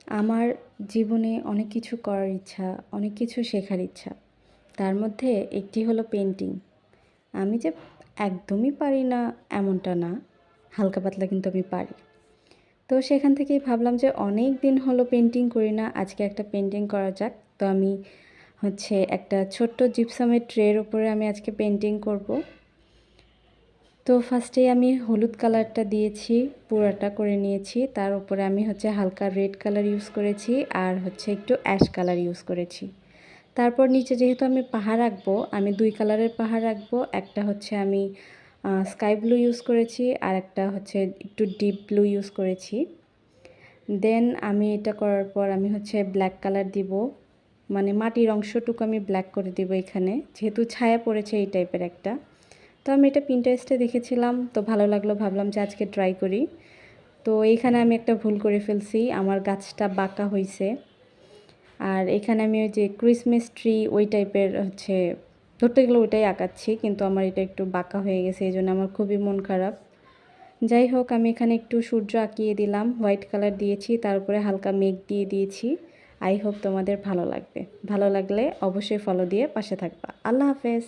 আমার জীবনে অনেক কিছু করার ইচ্ছা, অনেক কিছু শেখার ইচ্ছা। তার মধ্যে একটি হলো পেন্টিং। আমি যে একদমই পারি না এমনটা না। হালকা পাতলা কিন্তু আমি পারি। তো সেখান থেকেই ভাবলাম যে অনেক দিন হলো পেন্টিং করি না। আজকে একটা পেন্টিং করা যাক। তো আমি একটা ছোট্ট জিপসামের ট্রের উপরে আমি আজকে পেন্টিং করব। তো ফার্স্টেই আমি হলুদ কালারটা দিয়েছি, পুরাটা করে নিয়েছি। তার উপরে আমি হালকা রেড কালার ইউজ করেছি আর একটু অ্যাশ কালার ইউজ করেছি। তারপর নিচে যেহেতু আমি পাহাড় আঁকবো, আমি 2 কালারের পাহাড় আঁকবো। একটা আমি স্কাই ব্লু ইউজ করেছি আর একটা একটু ডিপ ব্লু ইউজ করেছি। দেন আমি এটা করার পর আমি ব্ল্যাক কালার দিব। মানে মাটির অংশটুকু আমি ব্ল্যাক করে দিব এখানে। যেহেতু ছায়া পড়েছে এই টাইপের একটা। তো আমি এটা Pinterest-এ দেখেছিলাম, তো ভালো লাগলো, ভাবলাম যে আজকে ট্রাই করি। তো এইখানে আমি একটা ভুল করে ফেলছি, আমার গাছটা বাঁকা হইছে। আর এখানে আমি ওই যে ক্রিসমাস ট্রি ওই টাইপের ধরতে গেলে ওইটাই আঁকাচ্ছি, কিন্তু আমার এটা একটু বাঁকা হয়ে গেছে, এই জন্য আমার খুবই মন খারাপ। যাই হোক, আমি এখানে একটু সূর্য আঁকিয়ে দিলাম, হোয়াইট কালার দিয়েছি, তার উপরে হালকা মেঘ দিয়ে দিয়েছি। আই হোপ তোমাদের ভালো লাগবে। ভালো লাগলে অবশ্যই ফলো দিয়ে পাশে থাকবা। আল্লাহ হাফেজ।